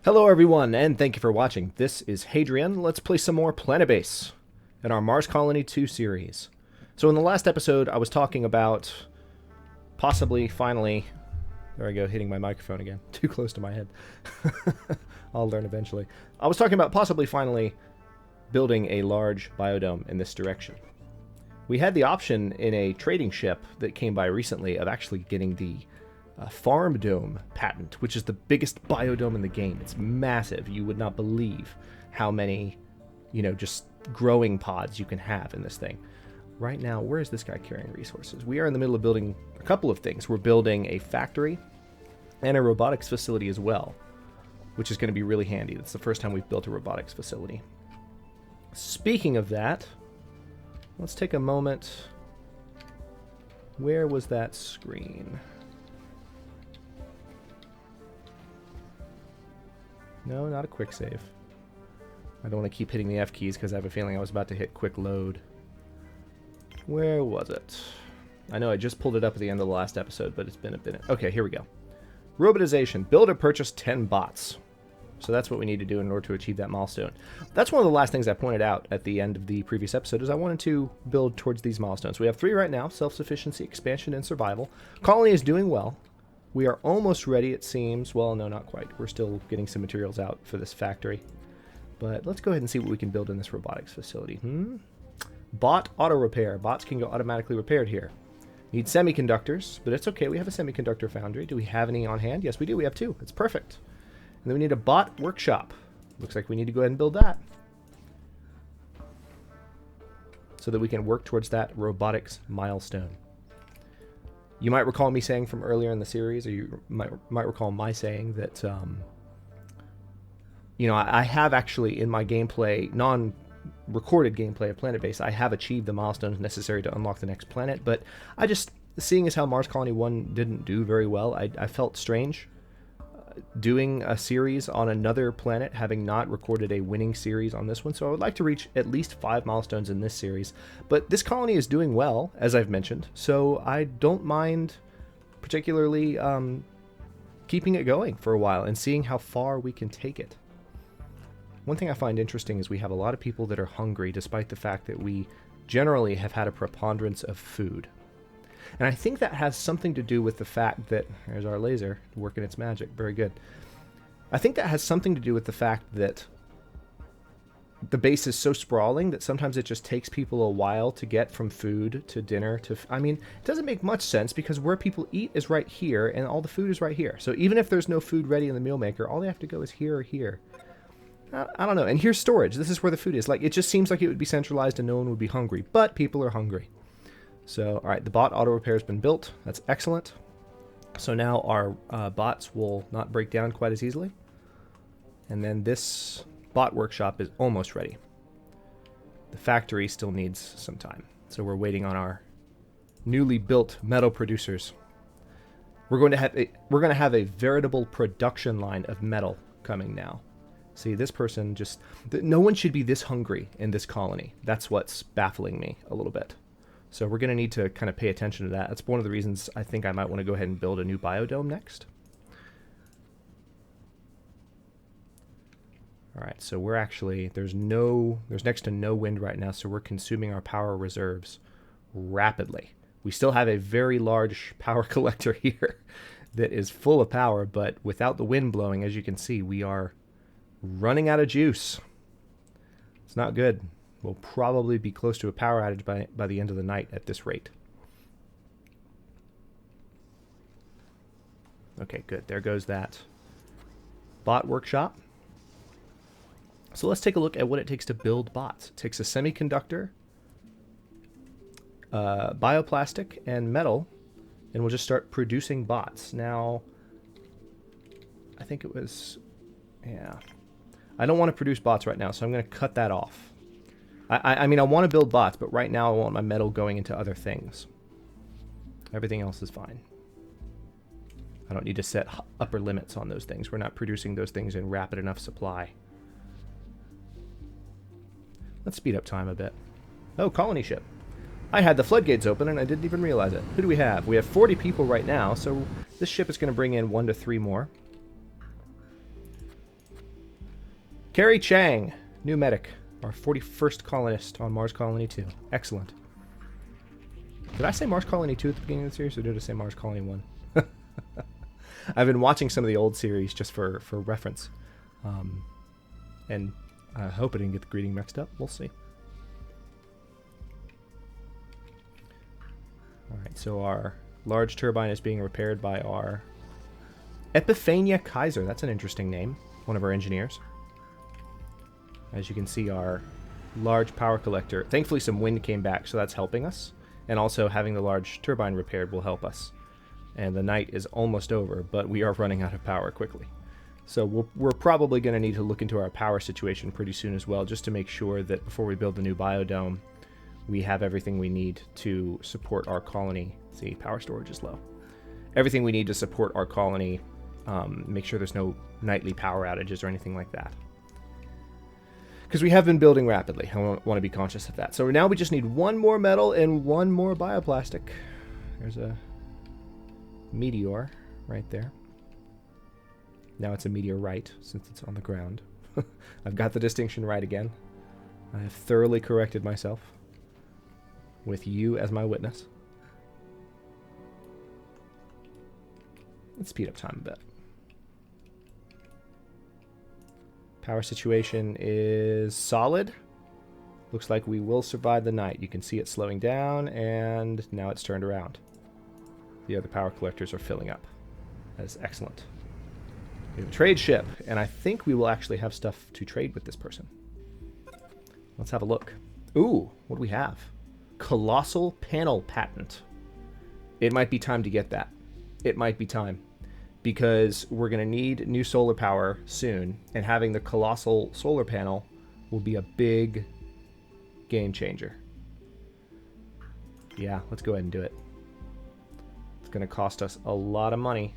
Hello everyone, and thank you for watching. This is Hadrian. Let's play some more Planetbase in our Mars Colony 2 series. So in the last episode, I was talking about possibly, finally... There I go, hitting my microphone again. Too close to my head. I'll learn eventually. I was talking about possibly, finally, building a large biodome in this direction. We had the option in a trading ship that came by recently of actually getting the farm dome patent, which is the biggest biodome in the game. It's massive. You would not believe how many, just growing pods you can have in this thing. Right now, where is this guy carrying resources? We are in the middle of building a couple of things. We're building a factory and a robotics facility as well, which is going to be really handy. That's the first time we've built a robotics facility. Speaking of that, let's take a moment. Where was that screen? No, not a quick save. I don't want to keep hitting the F keys because I have a feeling I was about to hit quick load. Where was it? I know I just pulled it up at the end of the last episode, but it's been a minute. Okay, here we go. Robotization. Build or purchase 10 bots. So that's what we need to do in order to achieve that milestone. That's one of the last things I pointed out at the end of the previous episode is I wanted to build towards these milestones. We have 3 right now: self-sufficiency, expansion, and survival. Colony is doing well. We are almost ready, it seems. Well, no, not quite. We're still getting some materials out for this factory. But let's go ahead and see what we can build in this robotics facility. Bot auto repair. Bots can go automatically repaired here. Need semiconductors, but it's okay. We have a semiconductor foundry. Do we have any on hand? Yes, we do. We have 2. It's perfect. And then we need a bot workshop. Looks like we need to go ahead and build that, so that we can work towards that robotics milestone. You might recall me saying from earlier in the series, or you might recall my saying that, I have actually in my gameplay, non-recorded gameplay of Planetbase, I have achieved the milestones necessary to unlock the next planet, but seeing as how Mars Colony 1 didn't do very well, I felt strange doing a series on another planet, having not recorded a winning series on this one. So I would like to reach at least 5 milestones in this series. But this colony is doing well, as I've mentioned, so I don't mind particularly keeping it going for a while and seeing how far we can take it. One thing I find interesting is we have a lot of people that are hungry, despite the fact that we generally have had a preponderance of food. And I think that has something to do with the fact that... There's our laser working its magic. Very good. I think that has something to do with the fact that the base is so sprawling that sometimes it just takes people a while to get from food to dinner to... it doesn't make much sense because where people eat is right here and all the food is right here. So even if there's no food ready in the meal maker, all they have to go is here or here. I don't know. And here's storage. This is where the food is. It just seems like it would be centralized and no one would be hungry. But people are hungry. So, alright, the bot auto repair has been built. That's excellent. So now our bots will not break down quite as easily. And then this bot workshop is almost ready. The factory still needs some time. So we're waiting on our newly built metal producers. We're going to have a veritable production line of metal coming now. See, this person just... No one should be this hungry in this colony. That's what's baffling me a little bit. So we're going to need to kind of pay attention to that. That's one of the reasons I think I might want to go ahead and build a new biodome next. Alright, so we're actually... There's next to no wind right now, so we're consuming our power reserves rapidly. We still have a very large power collector here that is full of power, but without the wind blowing, as you can see, we are running out of juice. It's not good. We'll probably be close to a power outage by the end of the night at this rate. Okay, good. There goes that bot workshop. So let's take a look at what it takes to build bots. It takes a semiconductor, bioplastic, and metal, and we'll just start producing bots. Now, I think it was... Yeah. I don't want to produce bots right now, so I'm going to cut that off. I want to build bots, but right now I want my metal going into other things. Everything else is fine. I don't need to set upper limits on those things. We're not producing those things in rapid enough supply. Let's speed up time a bit. Oh, colony ship. I had the floodgates open and I didn't even realize it. Who do we have? We have 40 people right now, so this ship is going to bring in 1 to 3 more. Carrie Chang, new medic. Our 41st colonist on Mars Colony 2. Excellent. Did I say Mars Colony 2 at the beginning of the series, or did I say Mars Colony 1? I've been watching some of the old series just for reference. And I hope I didn't get the greeting mixed up. We'll see. Alright, so our large turbine is being repaired by our Epiphania Kaiser. That's an interesting name. One of our engineers. As you can see, our large power collector. Thankfully, some wind came back, so that's helping us. And also, having the large turbine repaired will help us. And the night is almost over, but we are running out of power quickly. So we're probably going to need to look into our power situation pretty soon as well, just to make sure that before we build the new biodome, we have everything we need to support our colony. See, power storage is low. Everything we need to support our colony, make sure there's no nightly power outages or anything like that. Because we have been building rapidly. I want to be conscious of that. So now we just need one more metal and one more bioplastic. There's a meteor right there. Now it's a meteorite since it's on the ground. I've got the distinction right again. I have thoroughly corrected myself with you as my witness. Let's speed up time a bit. Power situation is solid. Looks like we will survive the night. You can see it slowing down, and now it's turned around. The other power collectors are filling up. That is excellent. We have a trade ship, and I think we will actually have stuff to trade with this person. Let's have a look. Ooh, what do we have? Colossal panel patent. It might be time to get that. It might be time. Because we're going to need new solar power soon, and having the colossal solar panel will be a big game changer. Yeah, let's go ahead and do it. It's going to cost us a lot of money.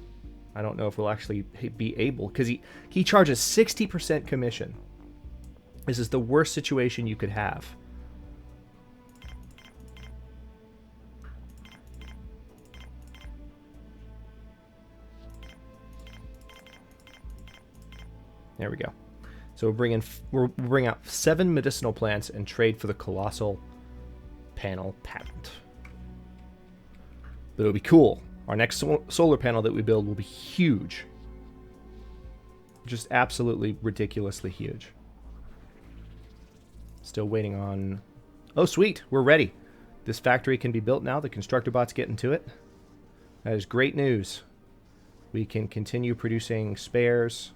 I don't know if we'll actually be able, because he charges 60% commission. This is the worst situation you could have. There we go. So we'll bring out 7 medicinal plants and trade for the colossal panel patent. But it'll be cool. Our next solar panel that we build will be huge. Just absolutely ridiculously huge. Still waiting on... Oh, sweet. We're ready. This factory can be built now. The constructor bot's getting to it. That is great news. We can continue producing spares.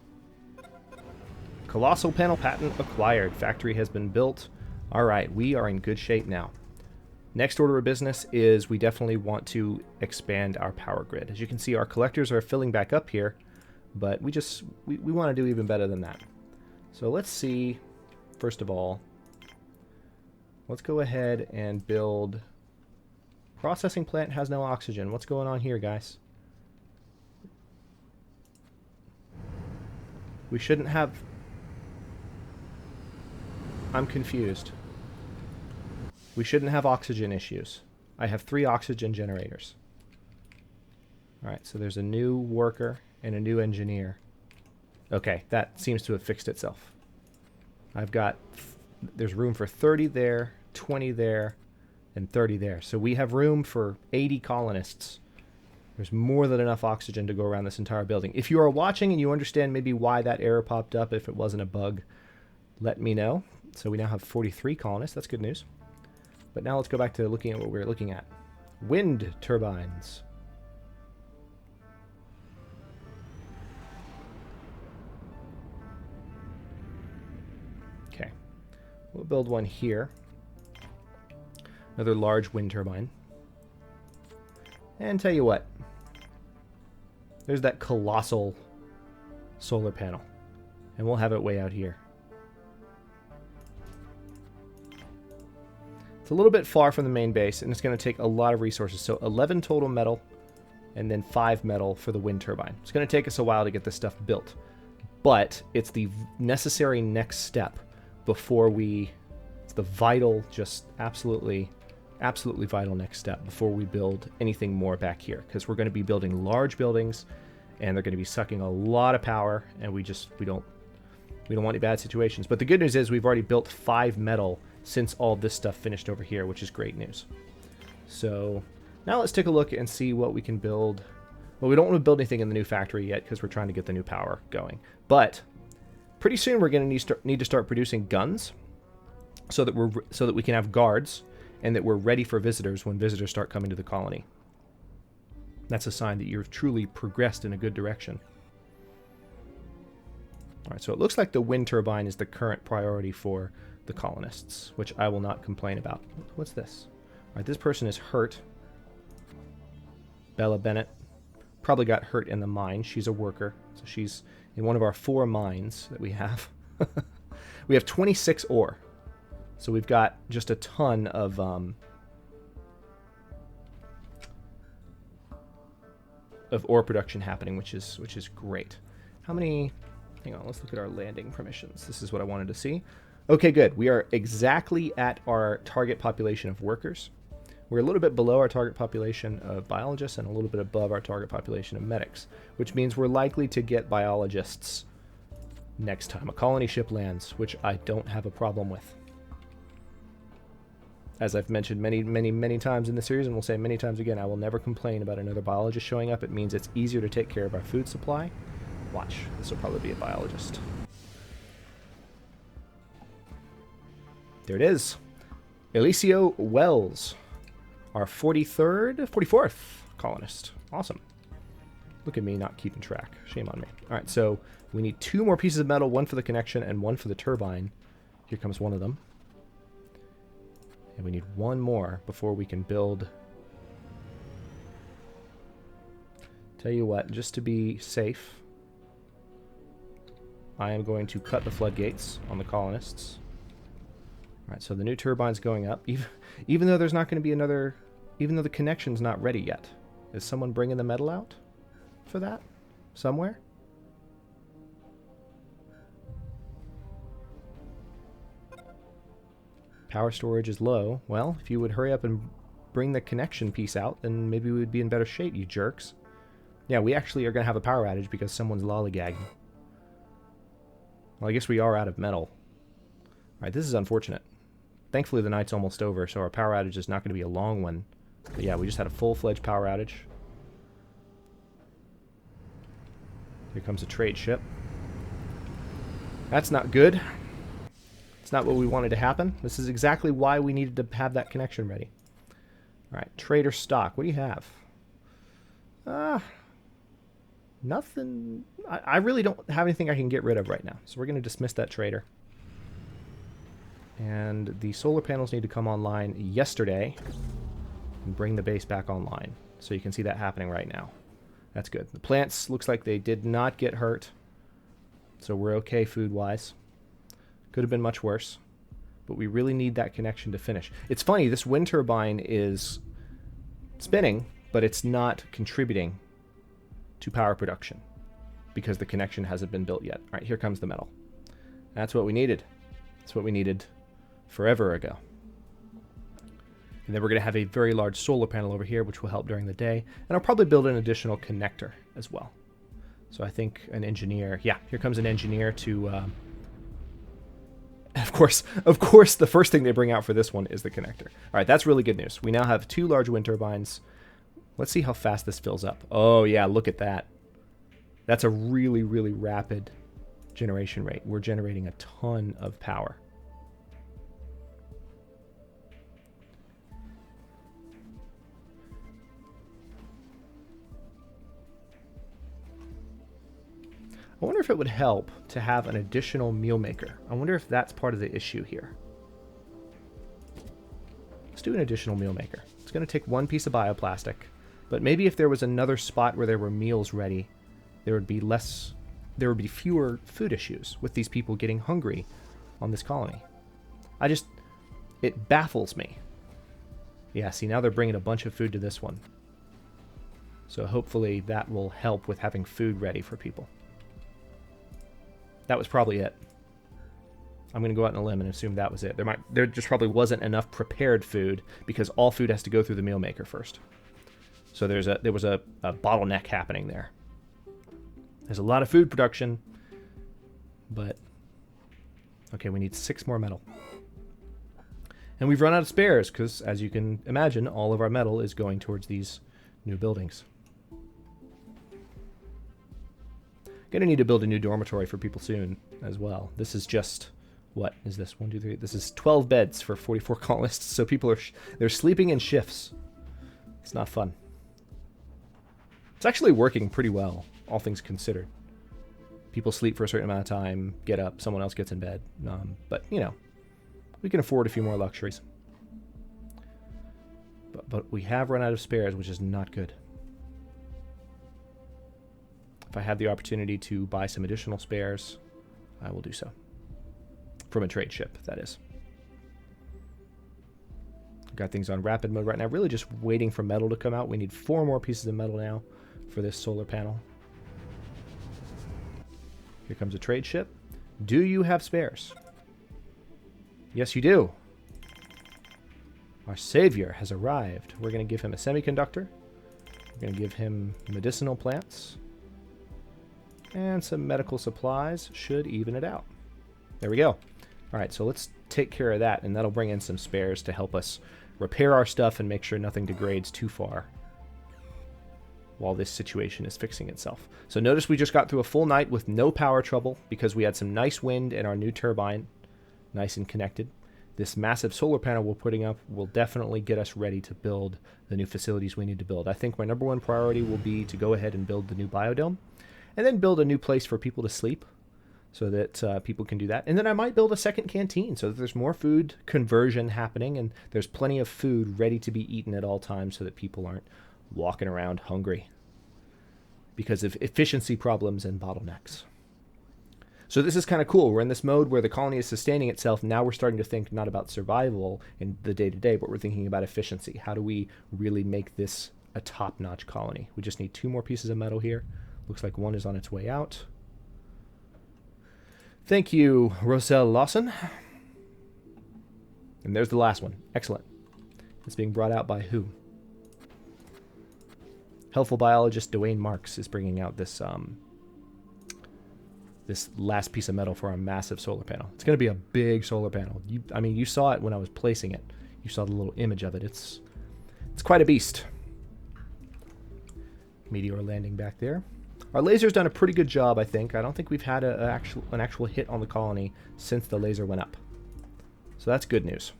Colossal panel patent acquired. Factory has been built. All right, we are in good shape now. Next order of business is we definitely want to expand our power grid. As you can see, our collectors are filling back up here, but we want to do even better than that. So let's see, first of all, let's go ahead and build... Processing plant has no oxygen. What's going on here, guys? We shouldn't have... I'm confused. We shouldn't have oxygen issues. I have 3 oxygen generators. Alright, so there's a new worker and a new engineer. Okay, that seems to have fixed itself. I've got... There's room for 30 there, 20 there, and 30 there. So we have room for 80 colonists. There's more than enough oxygen to go around this entire building. If you are watching and you understand maybe why that error popped up, if it wasn't a bug, let me know. So we now have 43 colonists. That's good news. But now let's go back to looking at what we were looking at. Wind turbines. Okay. We'll build one here. Another large wind turbine. And tell you what. There's that colossal solar panel. And we'll have it way out here. It's a little bit far from the main base, and it's going to take a lot of resources. So 11 total metal, and then 5 metal for the wind turbine. It's going to take us a while to get this stuff built. But it's the necessary next step before we... It's the vital, just absolutely vital next step before we build anything more back here. Because we're going to be building large buildings, and they're going to be sucking a lot of power, and we don't We don't want any bad situations. But the good news is we've already built 5 metal since all this stuff finished over here, which is great news. So now let's take a look and see what we can build. Well, we don't want to build anything in the new factory yet because we're trying to get the new power going. But pretty soon we're going to need to start producing guns so that we can have guards and that we're ready for visitors when visitors start coming to the colony. That's a sign that you've truly progressed in a good direction. All right, so it looks like the wind turbine is the current priority for the colonists, which I will not complain about. What's this? All right, this person is hurt. Bella Bennett probably got hurt in the mine. She's a worker, so she's in one of our 4 mines that we have. We have 26 ore, so we've got just a ton of ore production happening, which is great. How many? Hang on, let's look at our landing permissions. This is what I wanted to see. Okay, good. We are exactly at our target population of workers. We're a little bit below our target population of biologists and a little bit above our target population of medics, which means we're likely to get biologists next time a colony ship lands, which I don't have a problem with. As I've mentioned many times in the series, and will say many times again, I will never complain about another biologist showing up. It means it's easier to take care of our food supply. Watch, this will probably be a biologist. There it is. Eliseo Wells, our 44th colonist. Awesome. Look at me not keeping track. Shame on me. All right, so we need 2 more pieces of metal, 1 for the connection and 1 for the turbine. Here comes one of them. And we need 1 more before we can build. Tell you what, just to be safe, I am going to cut the floodgates on the colonists. All right, so the new turbine's going up, even though there's not going to be another, even though the connection's not ready yet. Is someone bringing the metal out for that somewhere? Power storage is low. Well, if you would hurry up and bring the connection piece out, then maybe we would be in better shape, you jerks. Yeah, we actually are going to have a power outage because someone's lollygagging. Well, I guess we are out of metal. Alright, this is unfortunate. Thankfully, the night's almost over, so our power outage is not going to be a long one. But yeah, we just had a full-fledged power outage. Here comes a trade ship. That's not good. It's not what we wanted to happen. This is exactly why we needed to have that connection ready. Alright, trader stock. What do you have? Nothing. I really don't have anything I can get rid of right now. So we're going to dismiss that trader. And the solar panels need to come online yesterday and bring the base back online. So you can see that happening right now. That's good. The plants looks like they did not get hurt. So we're okay food-wise. Could have been much worse. But we really need that connection to finish. It's funny, this wind turbine is spinning, but it's not contributing to power production because the connection hasn't been built yet. All right, here comes the metal. That's what we needed. That's what we needed forever ago. And then we're going to have a very large solar panel over here, which will help during the day. And I'll probably build an additional connector as well. So I think an engineer, yeah, here comes an engineer to, of course, the first thing they bring out for this one is the connector. All right, that's really good news. We now have 2 large wind turbines. Let's see how fast this fills up. Oh, yeah, look at that. That's a really, really rapid generation rate. We're generating a ton of power. I wonder if it would help to have an additional meal maker. I wonder if that's part of the issue here. Let's do an additional meal maker. It's going to take 1 piece of bioplastic. But maybe if there was another spot where there were meals ready, there would be fewer food issues with these people getting hungry on this colony. It baffles me. Yeah, see, now they're bringing a bunch of food to this one. So hopefully that will help with having food ready for people. That was probably it. I'm going to go out on a limb and assume that was it. There just probably wasn't enough prepared food because all food has to go through the meal maker first. So there was a bottleneck happening there. There's a lot of food production, but Okay, we need 6 more metal. And we've run out of spares, because, as you can imagine, all of our metal is going towards these new buildings. Gonna need to build a new dormitory for people soon, as well. This is just... What is this? 1, 2, 3... This is 12 beds for 44 colonists, so people are... they're sleeping in shifts. It's not fun. It's actually working pretty well, all things considered. People sleep for a certain amount of time, get up, someone else gets in bed. But, you know, we can afford a few more luxuries. But we have run out of spares, which is not good. If I have the opportunity to buy some additional spares, I will do so. From a trade ship, that is. Got things on rapid mode right now. Really just waiting for metal to come out. We need 4 more pieces of metal now for this solar panel. Here comes a trade ship. Do you have spares? Yes, you do. Our savior has arrived. We're going to give him a semiconductor. We're going to give him medicinal plants. And some medical supplies should even it out. There we go. All right, so let's take care of that, and that'll bring in some spares to help us repair our stuff and make sure nothing degrades too far while this situation is fixing itself. So notice we just got through a full night with no power trouble because we had some nice wind and our new turbine nice and connected. This massive solar panel we're putting up will definitely get us ready to build the new facilities we need to build. I think my #1 priority will be to go ahead and build the new biodome and then build a new place for people to sleep so that people can do that. And then I might build a second canteen so that there's more food conversion happening and there's plenty of food ready to be eaten at all times so that people aren't walking around hungry because of efficiency problems and bottlenecks. So this is kind of cool. We're in this mode where the colony is sustaining itself. Now we're starting to think not about survival in the day-to-day, but we're thinking about efficiency. How do we really make this a top-notch colony? We just need 2 more pieces of metal here. Looks like 1 is on its way out. Thank you, Roselle Lawson. And there's the last one. Excellent. It's being brought out by who? Helpful biologist Dwayne Marks is bringing out this this last piece of metal for our massive solar panel. It's going to be a big solar panel. I mean, you saw it when I was placing it. You saw the little image of it. It's quite a beast. Meteor landing back there. Our laser's done a pretty good job, I think. I don't think we've had an actual hit on the colony since the laser went up. So that's good news.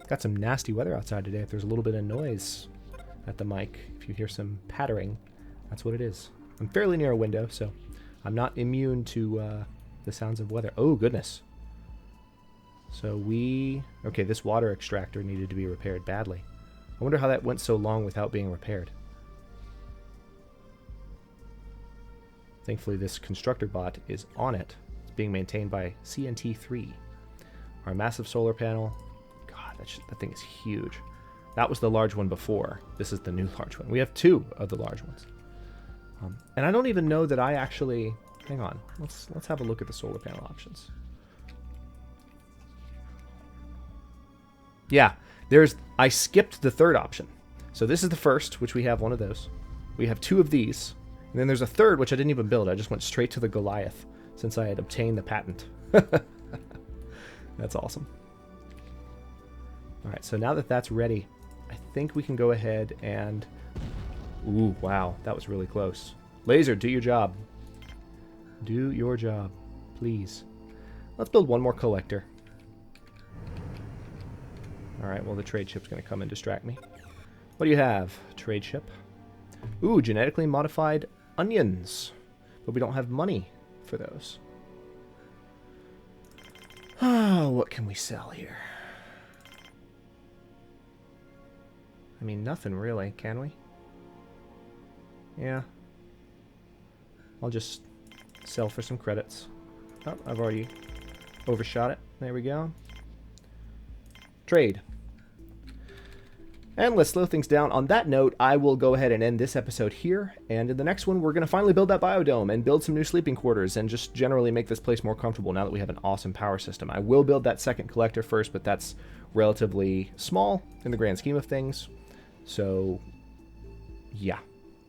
Got some nasty weather outside today. If there's a little bit of noise at the mic, if you hear some pattering, that's what it is. I'm fairly near a window, so I'm not immune to the sounds of weather. Oh, goodness. So okay, this water extractor needed to be repaired badly. I wonder how that went so long without being repaired. Thankfully, this constructor bot is on it. It's being maintained by CNT3. Our massive solar panel. God, that thing is huge. That was the large one before. This is the new large one. We have 2 of the large ones. And I don't even know that I actually... Hang on. Let's have a look at the solar panel options. Yeah, I skipped the 3rd option. So this is the first, which we have 1 of those. We have 2 of these. And then there's a 3rd, which I didn't even build. I just went straight to the Goliath since I had obtained the patent. That's awesome. All right, so now that that's ready, I think we can go ahead and... Ooh, wow, that was really close. Laser, do your job. Do your job, please. Let's build 1 more collector. All right, well, the trade ship's going to come and distract me. What do you have? Trade ship. Ooh, genetically modified onions. But we don't have money for those. Oh, what can we sell here? I mean, nothing really, can we? Yeah. I'll just sell for some credits. Oh, I've already overshot it. There we go. Trade. And let's slow things down. On that note, I will go ahead and end this episode here. And in the next one, we're going to finally build that biodome and build some new sleeping quarters and just generally make this place more comfortable now that we have an awesome power system. I will build that second collector first, but that's relatively small in the grand scheme of things. So, yeah.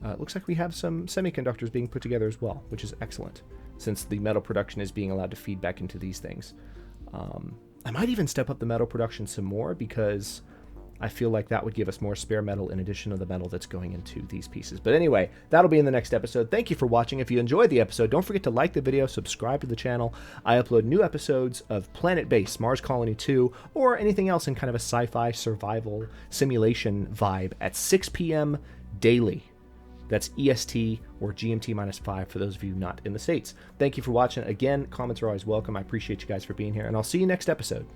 It looks like we have some semiconductors being put together as well, which is excellent, since the metal production is being allowed to feed back into these things. I might even step up the metal production some more, because I feel like that would give us more spare metal in addition to the metal that's going into these pieces. But anyway, that'll be in the next episode. Thank you for watching. If you enjoyed the episode, don't forget to like the video, subscribe to the channel. I upload new episodes of Planetbase, Mars Colony 2, or anything else in kind of a sci-fi survival simulation vibe at 6 p.m. daily. That's EST or GMT-5 for those of you not in the States. Thank you for watching. Again, comments are always welcome. I appreciate you guys for being here, and I'll see you next episode.